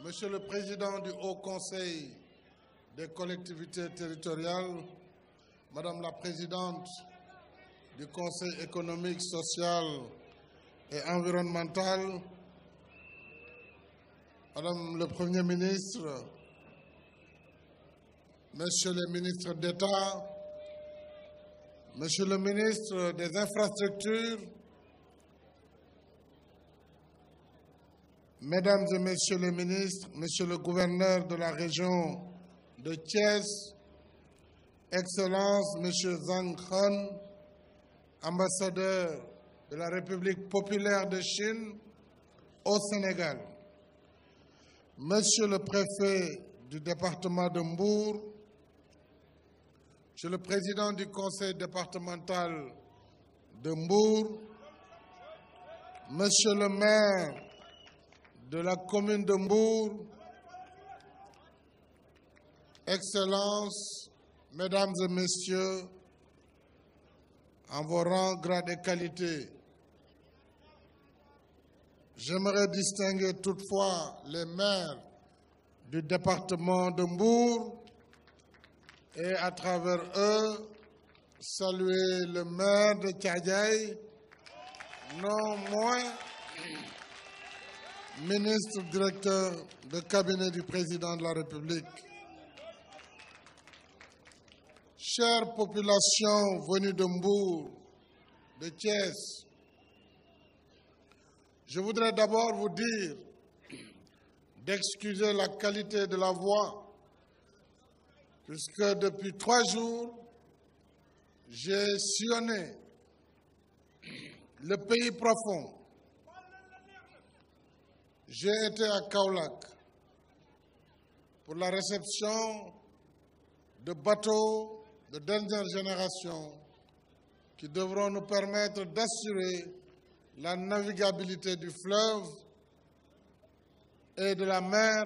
Monsieur le Président du Haut Conseil des collectivités territoriales, Madame la Présidente du Conseil économique, social et environnemental, Madame le Premier ministre, Monsieur le ministre d'État, Monsieur le ministre des Infrastructures, Mesdames et Messieurs les ministres, Monsieur le gouverneur de la région de Thiès, Excellence Monsieur Zhang Han, ambassadeur de la République populaire de Chine au Sénégal, Monsieur le préfet du département de Mbour, Monsieur le président du conseil départemental de Mbour, Monsieur le maire de la commune de Mbour, Excellences, Mesdames et Messieurs, en vos rangs, grades et qualités, j'aimerais distinguer toutefois les maires du département de Mbour et à travers eux, saluer le maire de Thiadiaye, non moins ministre directeur de cabinet du président de la République. Chère population venue de Mbour, de Thiès, je voudrais d'abord vous dire d'excuser la qualité de la voix, puisque depuis 3 jours, j'ai sillonné le pays profond. J'ai été à Kaolack pour la réception de bateaux de dernière génération qui devront nous permettre d'assurer la navigabilité du fleuve et de la mer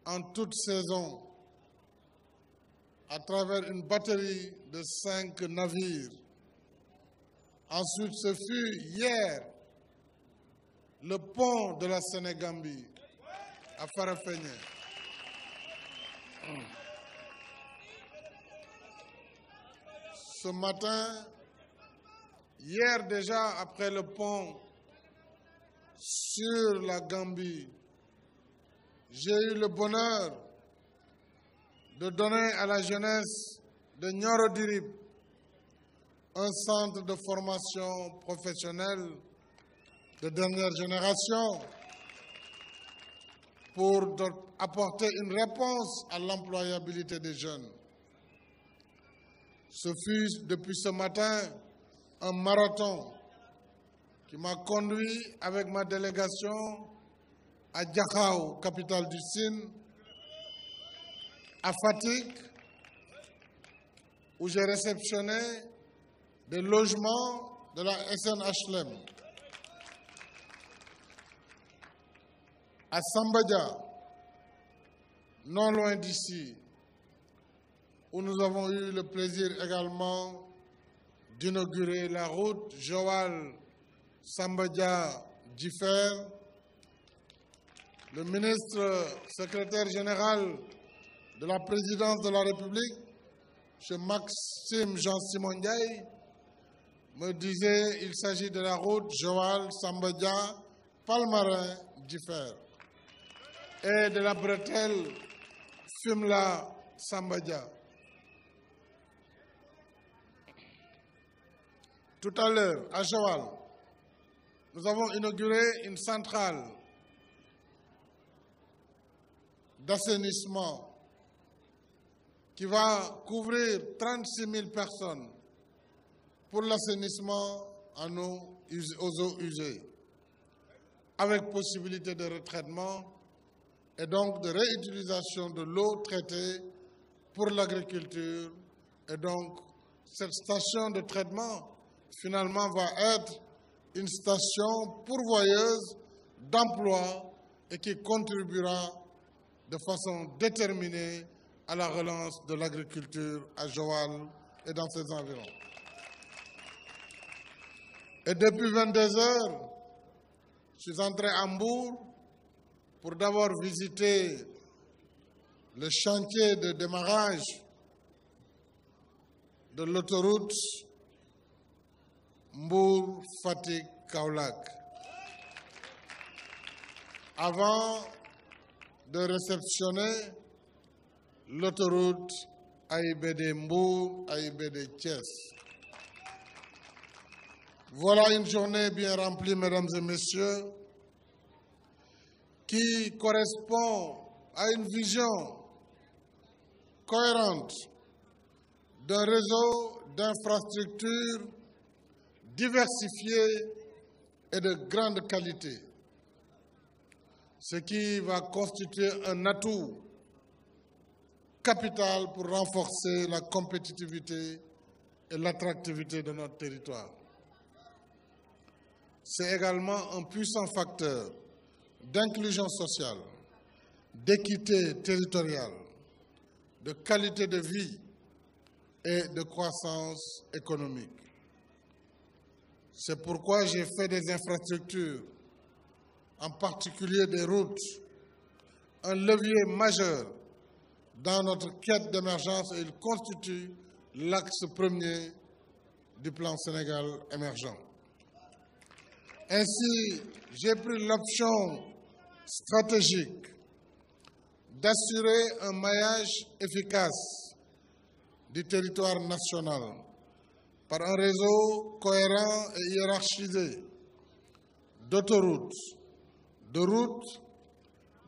en toute saison à travers une batterie de 5 navires. Ensuite, ce fut hier le pont de la Sénégambie à Farafenni. Ce matin, hier déjà, après le pont sur la Gambie, j'ai eu le bonheur de donner à la jeunesse de Nioro Dirib un centre de formation professionnelle de dernière génération pour apporter une réponse à l'employabilité des jeunes. Ce fut depuis ce matin un marathon qui m'a conduit avec ma délégation à Diakhao, capitale du Sine, à Fatick, où j'ai réceptionné des logements de la SNHLM, à Sambadia, non loin d'ici, où nous avons eu le plaisir également d'inaugurer la route Joal-Sambadia-Differ. Le ministre secrétaire général de la présidence de la République, M. Maxime Jean-Simon Ndiaye, me disait qu'il s'agit de la route Joal-Sambadia-Palmarin-Differ et de la bretelle Fimela-Sambadia. Tout à l'heure, à Joal, nous avons inauguré une centrale d'assainissement qui va couvrir 36 000 personnes pour l'assainissement aux eaux usées, avec possibilité de retraitement et donc de réutilisation de l'eau traitée pour l'agriculture. Et donc, cette station de traitement, finalement, va être une station pourvoyeuse d'emplois et qui contribuera de façon déterminée à la relance de l'agriculture à Joal et dans ses environs. Et depuis 22 heures, je suis entré à Mbour pour d'abord visiter le chantier de démarrage de l'autoroute Mbour-Fatick-Kaolack, avant de réceptionner l'autoroute AIBD Mbour, AIBD Thiès. Voilà une journée bien remplie, mesdames et messieurs, qui correspond à une vision cohérente d'un réseau d'infrastructures diversifiées et de grande qualité, ce qui va constituer un atout capital pour renforcer la compétitivité et l'attractivité de notre territoire. C'est également un puissant facteur d'inclusion sociale, d'équité territoriale, de qualité de vie et de croissance économique. C'est pourquoi j'ai fait des infrastructures, en particulier des routes, un levier majeur dans notre quête d'émergence et il constitue l'axe premier du plan Sénégal émergent. Ainsi, j'ai pris l'option stratégique d'assurer un maillage efficace du territoire national par un réseau cohérent et hiérarchisé d'autoroutes, de routes,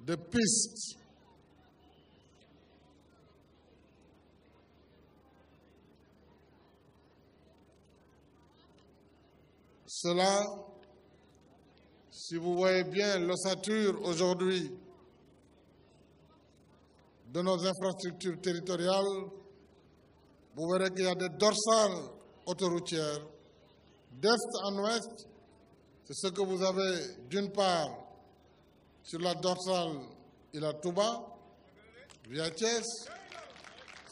de pistes, cela, si vous voyez bien l'ossature aujourd'hui de nos infrastructures territoriales, vous verrez qu'il y a des dorsales autoroutières d'est en ouest. C'est ce que vous avez d'une part sur la dorsale Ila Touba, via Thiès.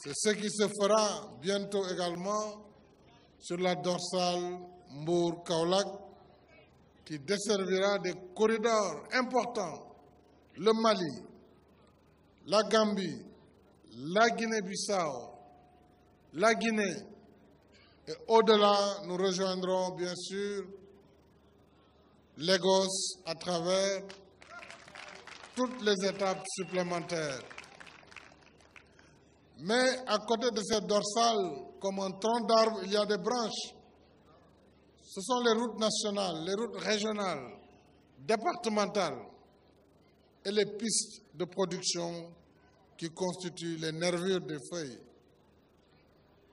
C'est ce qui se fera bientôt également sur la dorsale Mbour-Kaolack, qui desservira des corridors importants, le Mali, la Gambie, la Guinée-Bissau, la Guinée, et au-delà, nous rejoindrons bien sûr Lagos à travers toutes les étapes supplémentaires. Mais à côté de cette dorsale, comme un tronc d'arbre, il y a des branches. Ce sont les routes nationales, les routes régionales, départementales et les pistes de production qui constituent les nervures des feuilles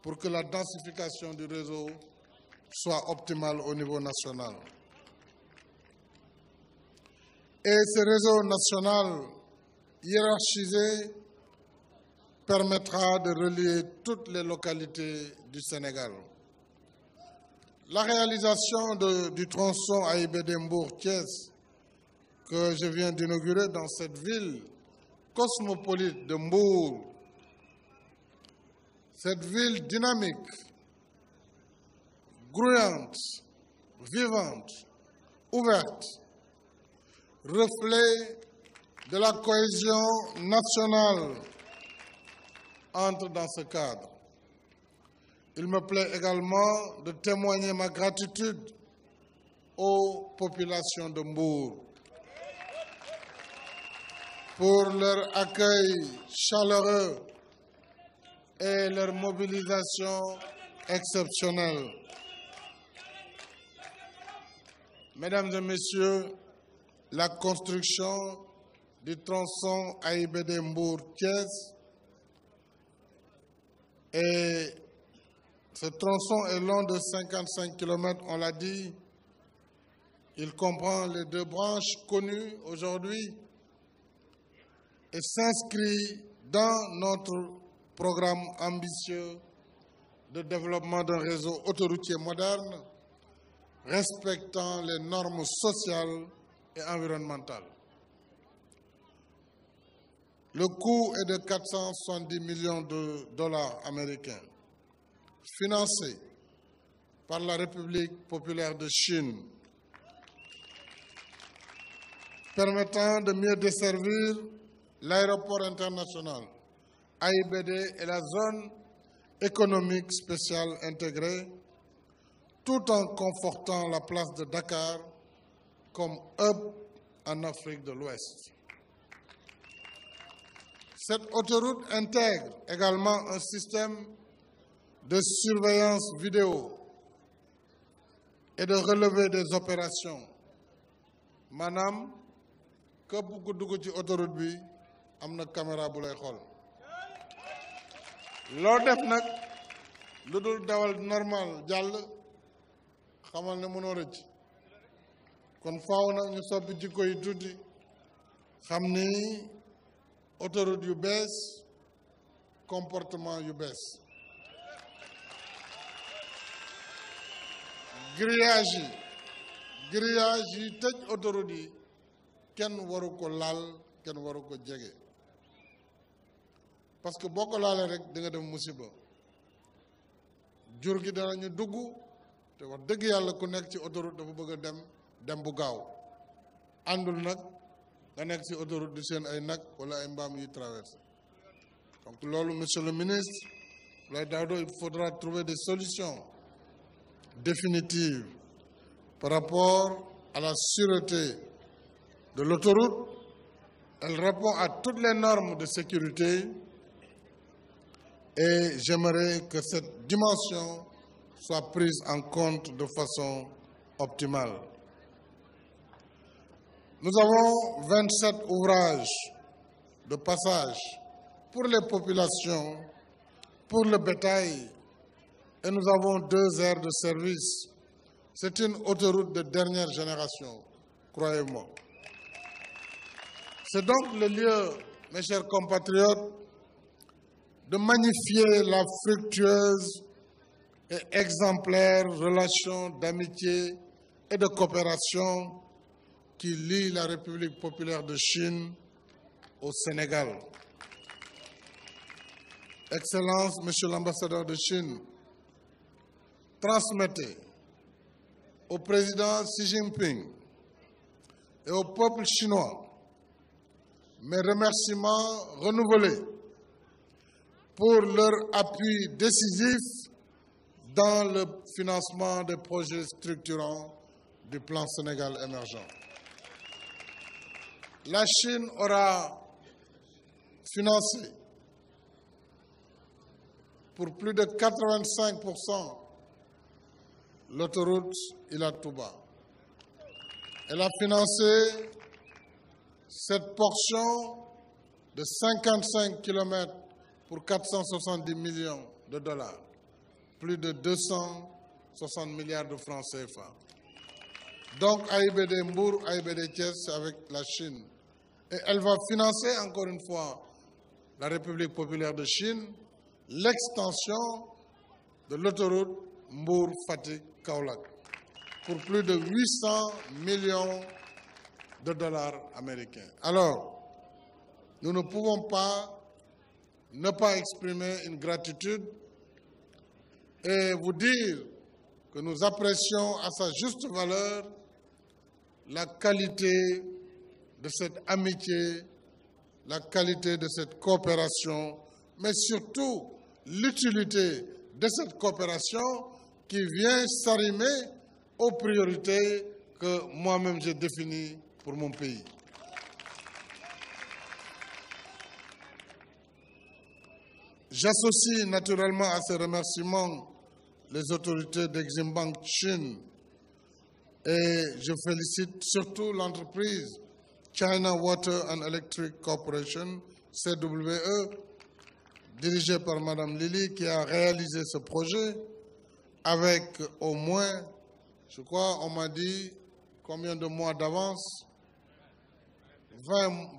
pour que la densification du réseau soit optimale au niveau national. Et ce réseau national hiérarchisé permettra de relier toutes les localités du Sénégal. La réalisation du tronçon AIBD Mbour-Thiès que je viens d'inaugurer dans cette ville cosmopolite de Mbour, cette ville dynamique, grouillante, vivante, ouverte, reflet de la cohésion nationale, entre dans ce cadre. Il me plaît également de témoigner ma gratitude aux populations de Mbour pour leur accueil chaleureux et leur mobilisation exceptionnelle. Mesdames et messieurs, la construction du tronçon AIBD Mbour-Thiès et ce tronçon est long de 55 km, on l'a dit. Il comprend les deux branches connues aujourd'hui et s'inscrit dans notre programme ambitieux de développement d'un réseau autoroutier moderne respectant les normes sociales et environnementales. Le coût est de 470 millions de dollars américains, financé par la République populaire de Chine. permettant de mieux desservir l'aéroport international, AIBD et la zone économique spéciale intégrée, tout en confortant la place de Dakar comme hub en Afrique de l'Ouest. Cette autoroute intègre également un système de surveillance vidéo et de relevé des opérations. Manam, que pour dugg ci autoroute bi am na caméra bu lay xool. Loo def nag lu dul dawal normal jàll xamal ne mënoo rëcc kon faaw nag ñu soppi jikko yi tuuti xam ni autoroute yu bees comportement yu bees. grillage yi tëj autoroute yi kenn waru ko laal kenn waru ko jege parce que boo ko laalee rek di nga def musiba jur gi danañu dugg te wax dëgg yàlla ku nekk ci autoroute dafa bëgg a dem bu gaaw àndul nag nga nekk ci autoroute di seen ay nag wala ay mbaam yuy traversé donc loolu monsieur le ministre Abdoulaye Daouda il faudra trouver des solutions définitive par rapport à la sûreté de l'autoroute. Elle répond à toutes les normes de sécurité et j'aimerais que cette dimension soit prise en compte de façon optimale. Nous avons 27 ouvrages de passage pour les populations, pour le bétail, et nous avons 2 aires de service. C'est une autoroute de dernière génération, croyez-moi. C'est donc le lieu, mes chers compatriotes, de magnifier la fructueuse et exemplaire relation d'amitié et de coopération qui lie la République populaire de Chine au Sénégal. Excellence, Monsieur l'ambassadeur de Chine, transmettez au président Xi Jinping et au peuple chinois mes remerciements renouvelés pour leur appui décisif dans le financement des projets structurants du plan Sénégal émergent. La Chine aura financé pour plus de 85% l'autoroute Ila Touba. Elle a financé cette portion de 55 km pour 470 millions de dollars, plus de 260 milliards de francs CFA. Donc AIBD Mbour, AIBD Thiès, c'est avec la Chine. Et elle va financer encore une fois la République populaire de Chine, l'extension de l'autoroute Mbour-Fatick-Kaolack pour plus de 800 millions de dollars américains. Alors, nous ne pouvons pas ne pas exprimer une gratitude et vous dire que nous apprécions à sa juste valeur la qualité de cette amitié, la qualité de cette coopération, mais surtout l'utilité de cette coopération qui vient s'arrimer aux priorités que moi-même j'ai définies pour mon pays. J'associe naturellement à ces remerciements les autorités d'Eximbank Chine et je félicite surtout l'entreprise China Water and Electric Corporation, CWE, dirigée par Madame Lily, qui a réalisé ce projet avec au moins, je crois, on m'a dit combien de mois d'avance?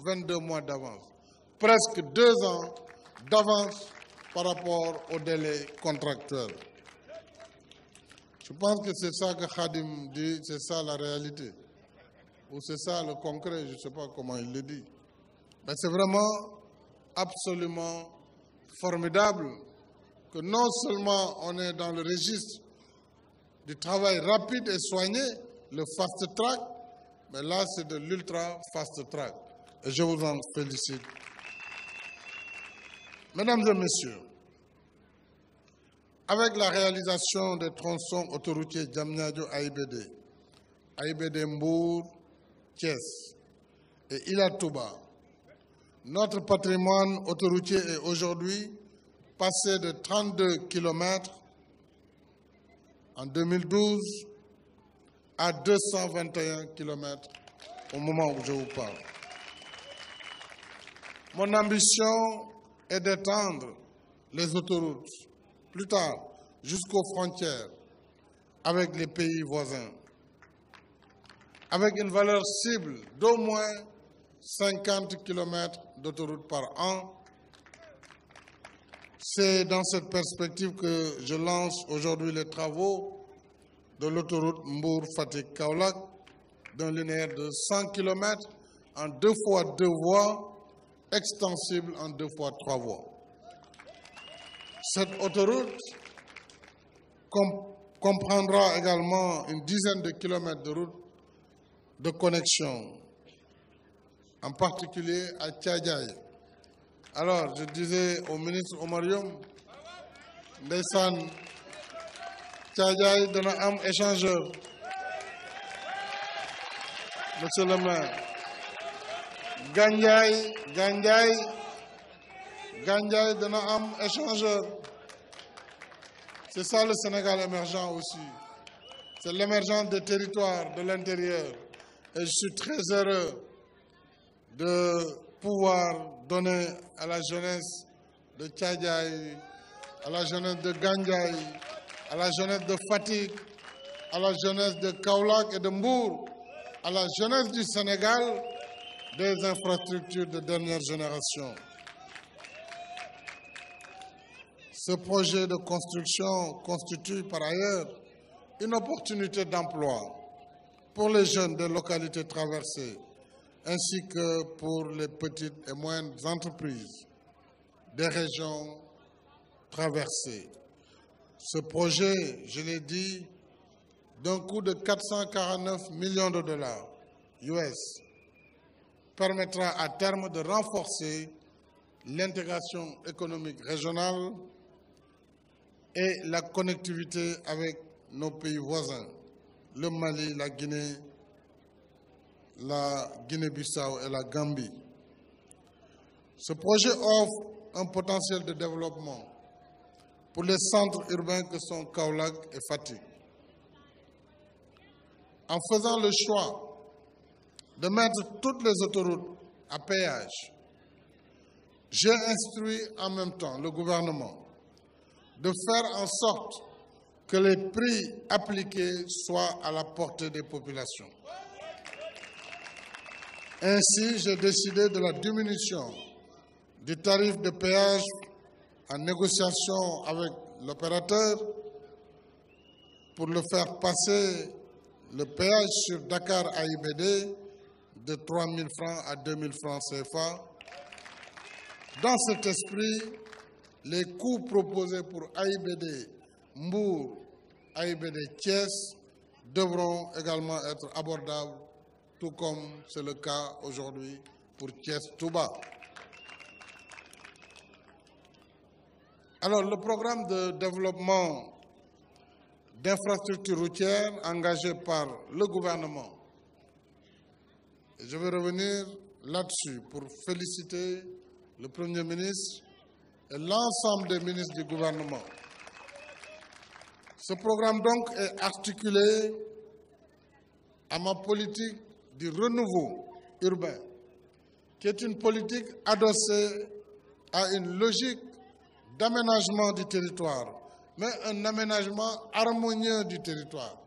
22 mois d'avance. Presque 2 ans d'avance par rapport au délai contractuel. Je pense que c'est ça que Khadim dit, c'est ça la réalité. Ou c'est ça le concret, je ne sais pas comment il le dit. Mais c'est vraiment absolument formidable que non seulement on est dans le registre du travail rapide et soigné, le fast track, Mais là, c'est de l'ultra fast track. Et je vous en félicite. Mesdames et messieurs, avec la réalisation des tronçons autoroutiers Diamniadio-AIBD, AIBD-Mbour, Thiès et Ila Touba, notre patrimoine autoroutier est aujourd'hui passé de 32 km en 2012 à 221 km au moment où je vous parle. Mon ambition est d'étendre les autoroutes plus tard jusqu'aux frontières avec les pays voisins, avec une valeur cible d'au moins 50 km d'autoroute par an. C'est dans cette perspective que je lance aujourd'hui les travaux de l'autoroute Mbour-Fatick-Kaolack d'un linéaire de 100 km en 2 fois 2 voies, extensible en 2 fois 3 voies. Cette autoroute comprendra également une dizaine de kilomètres de route de connexion, en particulier à Thiadiaye. Alors, je disais au ministre Oumar Youm, ndeysaan Thiadiaye dana am échangeur. Monsieur le maire, Gandiaye dana am échangeur. C'est ça le Sénégal émergent aussi. C'est l'émergence des territoires de l'intérieur. Et je suis très heureux de pouvoir donner à la jeunesse de Thiadiaye, à la jeunesse de Gandiaye, à la jeunesse de Fatick, à la jeunesse de Kaolack et de Mbour, à la jeunesse du Sénégal, des infrastructures de dernière génération. Ce projet de construction constitue par ailleurs une opportunité d'emploi pour les jeunes des localités traversées, ainsi que pour les petites et moyennes entreprises des régions traversées. Ce projet, je l'ai dit, d'un coût de 449 millions de dollars US, permettra à terme de renforcer l'intégration économique régionale et la connectivité avec nos pays voisins, le Mali, la Guinée-Bissau et la Gambie. Ce projet offre un potentiel de développement pour les centres urbains que sont Kaolack et Fatick. En faisant le choix de mettre toutes les autoroutes à péage, j'ai instruit en même temps le gouvernement de faire en sorte que les prix appliqués soient à la portée des populations. Ainsi, j'ai décidé de la diminution du tarif de péage en négociation avec l'opérateur pour le faire passer le péage sur Dakar AIBD de 3 000 francs à 2 000 francs CFA. Dans cet esprit, les coûts proposés pour AIBD Mbour, AIBD Thiès devront également être abordables, tout comme c'est le cas aujourd'hui pour Thiès-Touba. Alors, le programme de développement d'infrastructures routières engagé par le gouvernement, et je vais revenir là-dessus pour féliciter le Premier ministre et l'ensemble des ministres du gouvernement. Ce programme donc est articulé à ma politique du renouveau urbain, qui est une politique adossée à une logique d'aménagement du territoire, mais un aménagement harmonieux du territoire.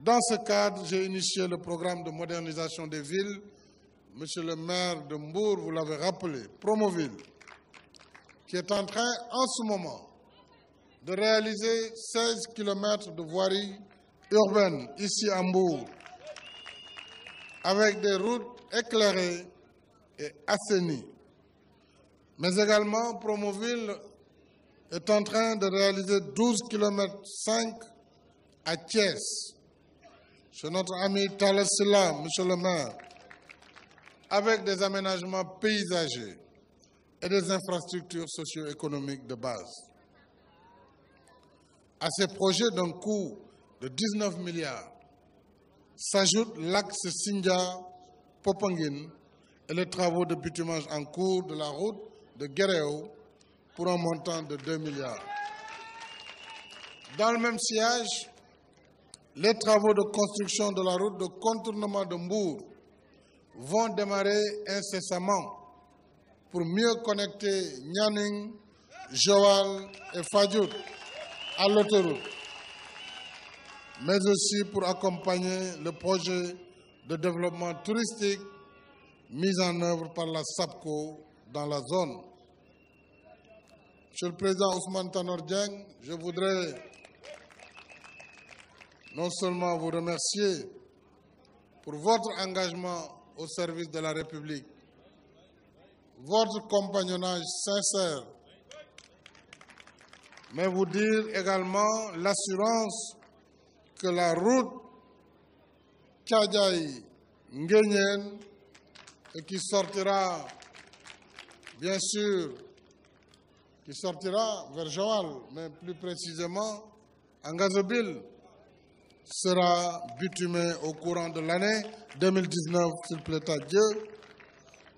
Dans ce cadre, j'ai initié le programme de modernisation des villes. Monsieur le maire de Mbour, vous l'avez rappelé, Promoville, qui est en train, en ce moment, de réaliser 16 km de voirie urbaine ici à Mbour, avec des routes éclairées et assainies. Mais également, Promoville est en train de réaliser 12 km 5 à Thiès, chez notre ami Talla Sylla, monsieur le maire, avec des aménagements paysagers et des infrastructures socio-économiques de base. À ces projets d'un coût de 19 milliards s'ajoute l'axe Sindia-Popenguine et les travaux de bitumage en cours de la route de Guéréo pour un montant de 2 milliards. Dans le même sillage, les travaux de construction de la route de contournement de Mbour vont démarrer incessamment pour mieux connecter Nianing, Joal et Fadiout à l'autoroute, mais aussi pour accompagner le projet de développement touristique mis en œuvre par la SAPCO dans la zone. Monsieur le Président Ousmane Tanor Dieng, je voudrais non seulement vous remercier pour votre engagement au service de la République, votre compagnonnage sincère, mais vous dire également l'assurance que la route Thiadiaye-Nguéniène, qui sortira, bien sûr, qui sortira vers Joal, mais plus précisément en Gazobile, sera bitumée au courant de l'année 2019, s'il plaît à Dieu,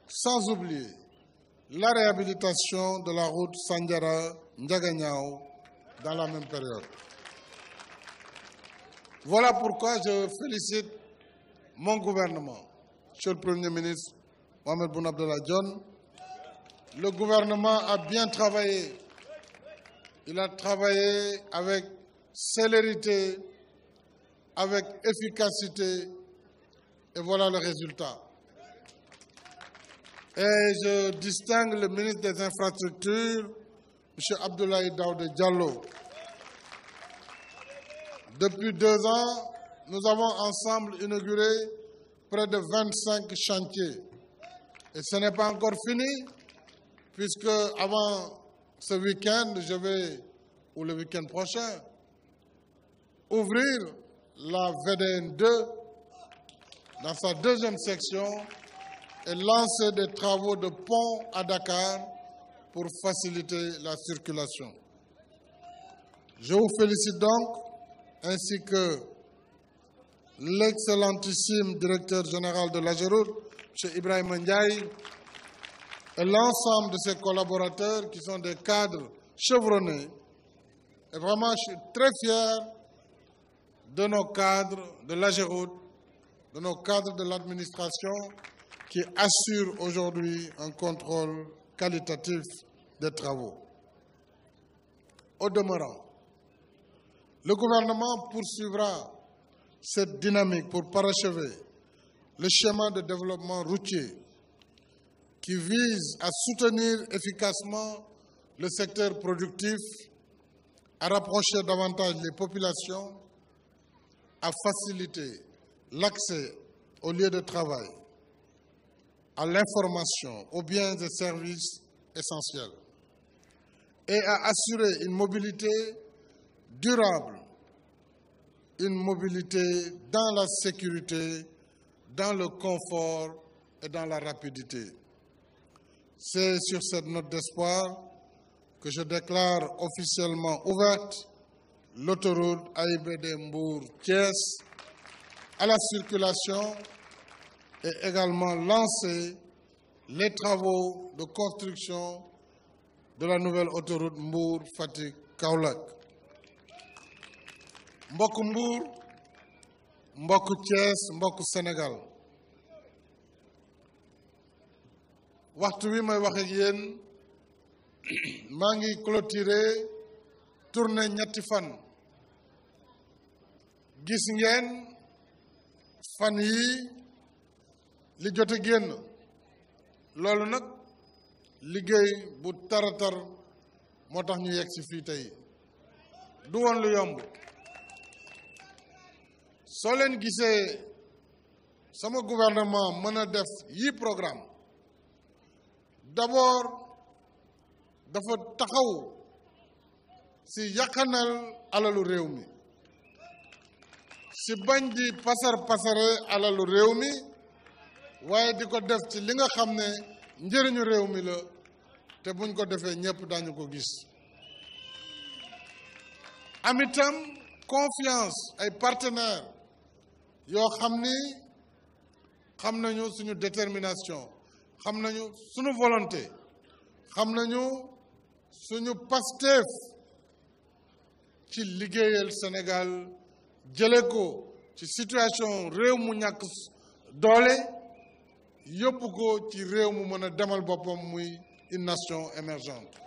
sans oublier la réhabilitation de la route Sandiara-Ndiaganiao dans la même période. Voilà pourquoi je félicite mon gouvernement, Monsieur le Premier ministre Mohamed Boun Abdallah Dionne. Le gouvernement a bien travaillé. Il a travaillé avec célérité, avec efficacité, et voilà le résultat. Et je distingue le ministre des Infrastructures, M. Abdoulaye Daouda Diallo. Depuis 2 ans, nous avons ensemble inauguré près de 25 chantiers. Et ce n'est pas encore fini, puisque avant ce week-end, ou le week-end prochain, ouvrir la VDN 2 dans sa 2e section et lancer des travaux de pont à Dakar pour faciliter la circulation. Je vous félicite donc, ainsi que l'excellentissime directeur général de l'AGEROUTE, M. Ibrahim Ndiaye, et l'ensemble de ses collaborateurs qui sont des cadres chevronnés. Et vraiment, je suis très fier de nos cadres de l'AGEROUTE, de nos cadres de l'administration qui assurent aujourd'hui un contrôle qualitatif des travaux. Au demeurant, le gouvernement poursuivra cette dynamique pour parachever le schéma de développement routier qui vise à soutenir efficacement le secteur productif, à rapprocher davantage les populations, à faciliter l'accès aux lieux de travail, à l'information, aux biens et services essentiels, et à assurer une mobilité durable, une mobilité dans la sécurité, dans le confort et dans la rapidité. C'est sur cette note d'espoir que je déclare officiellement ouverte l'autoroute AIBD Mbour-Thiès à la circulation et également lancer les travaux de construction de la nouvelle autoroute Mbour-Fatick-Kaolack. mbokku Mbour, mbokku Thiès, mbokku Sénégal, waxtu wi may wax ak yéen maa ngi clôturer tournée ñetti fan. Gis ngeen fan yi li jote génn loolu nag liggéey bu taratar moo tax ñu yegg si fii tey du woon lu yomb. soo leen gisee sama gouvernement mën a def yi programme d'abord dafa taxaw si yàqanal alalu réew mi si bañ di pasare alalu réew mi waaye di ko def ci li nga xam ne njëriñu réew mi la te buñ ko defee ñëpp dañu ko gis. am itam confiance ay partenaires yoo xam ni xam nañu suñu détermination xam nañu suñu volonté xam nañu suñu pasteef ci liggéeyal Sénégal jële ko ci situation réew mu ñàkk doole yóbbu ko ci réew mu mën a demal boppam muy une nation émergente.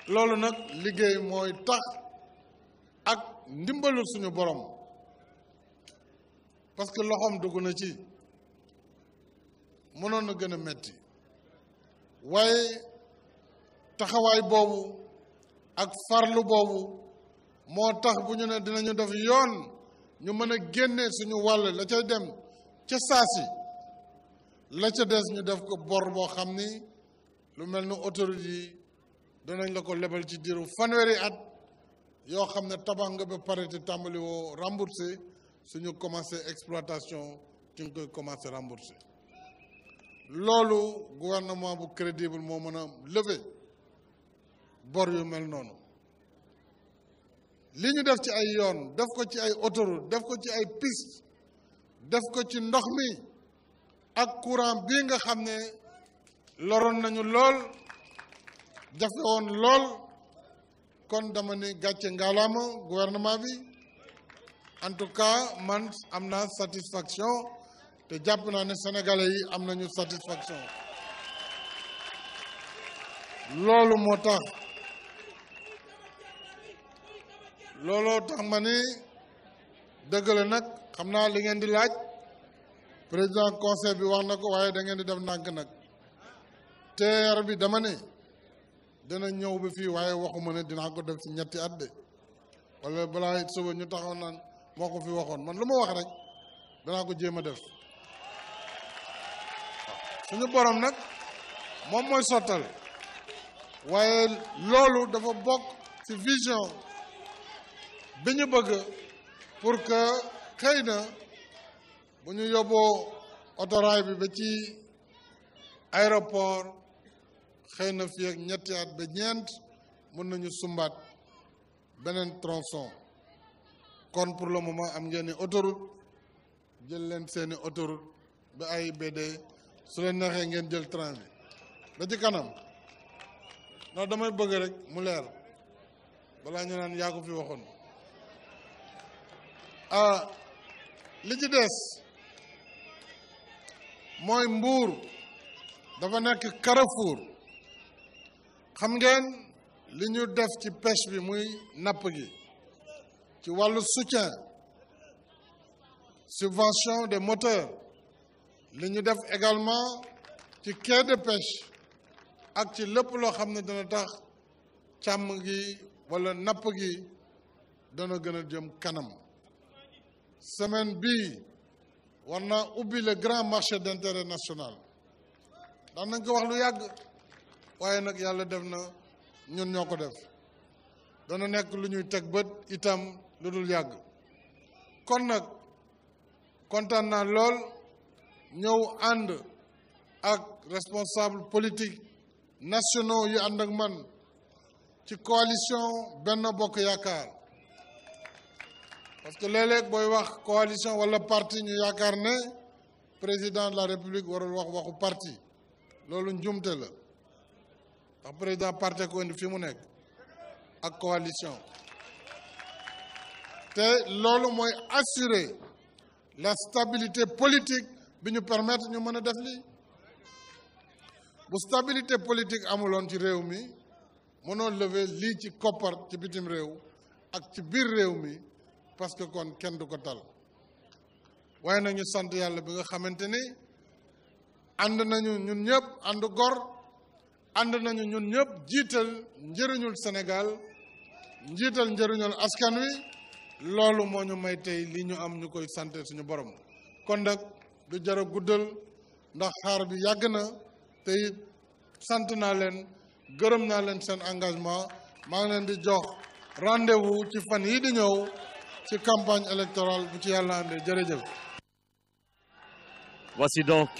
loolu nag liggéey mooy tax ak ndimbalu suñu borom parce que loxoom dugg na ci mënoon na gën a metti waaye taxawaay boobu ak farlu boobu moo tax bu ñu ne dinañu def yoon ñu mën a génne suñu wàll la cay dem ca saasi la ca des ñu def ko bor boo xam ni lu mel ni autorité yi danañ la ko lebal ci diiru fanweeri at yoo xam ne tabax nga ba pare te tàmbali woo remboursé suñu commencé exploitation ci nga koy commencé remboursé loolu gouvernement bu crédible moo mën a lever bor yu mel noonu li ñu def ci ay yoon def ko ci ay autoroute def ko ci ay piste def ko ci ndox mi ak courant bii nga xam ne loroon nañu lool jafe woon lool kon dama ni gàcce ngaalaama gouvernement bi en tout cas man am naa satisfaction te jàpp naa ne sénégalais yi am nañu satisfaction loolu moo tax looloo tax ma ni dëgg la nag xam naa li ngeen di laaj président conseil bi wax na ko waaye da ngeen di def ndànk nag TER bi dama ne dana ñëw ba fii waaye waxuma ne dinaa ko def ci ñetti at de wala balaa suba ñu taxaw naan moo ko fi waxoon man lu ma wax rek danaa ko jéem a def suñu borom nag moom mooy sottal waaye loolu dafa bokk ci vision bi ñu bëgg pour que xëy na bu ñu yóbboo autorail bi ba ci aéroport xëy na fii ak ñetti at ba ñeent mën nañu sumbaat beneen tronçon kon pour le moment am ngeen ni autoroute jël leen seeni autoroute ba AIBD su leen neexee ngeen jël train bi ba ci kanam non damay bëgg rek mu leer balaa ñu naan yaa ko fi waxoon li ci des mooy Mbour dafa nekk Carrefour xam ngeen li ñu def ci pêche bi muy napp gi ci wàllu soutien subvention des moteurs li ñu def également ci quai de pêche ak ci lépp loo xam ne dana tax càmm gi wala napp gi dana gën a jëm kanam semaine bii war naa ubbi le grand marché d'intérêt national daan nañ ko wax lu yàgg waaye nag yàlla def na ñun ñoo ko def dana nekk lu ñuy teg bët itam lu dul yàgg kon nag kontaan naa lool ñëw ànd ak responsable politique nationaux yu ànd ak man ci coalition Benno Bokk Yaakaar parce que léeg-léeg booy wax coalition wala parti ñu yaakaar ne président de la république warul wax waxu parti loolu njumte la ndax président parti ko indi fi mu nekk ak coalition te loolu mooy assurer la stabilité politique bi ñu permettre ñu mën a def lii bu stabilité politique amuloon ci réew mi mënoo lever lii ci koppar ci bitim réew ak ci biir réew mi parce que kon kenn du ko tal waaye nag ñu sant yàlla bi nga xamante ni ànd nañu ñun ñëpp ànd gor ànd nañu ñun ñëpp jiital njëriñul Sénégal njiital njëriñul askan wi loolu moo ñu may tey li ñu am ñu koy sant suñu borom kon nag du jar a guddal ndax xaar bi yàgg na te it sant naa leen gërëm naa leen seen engagement maa ngi leen di jox rendez-vous ci fan yi di ñëw ci campagne électorale bu ci yàlla andee jërëjëf. Voici donc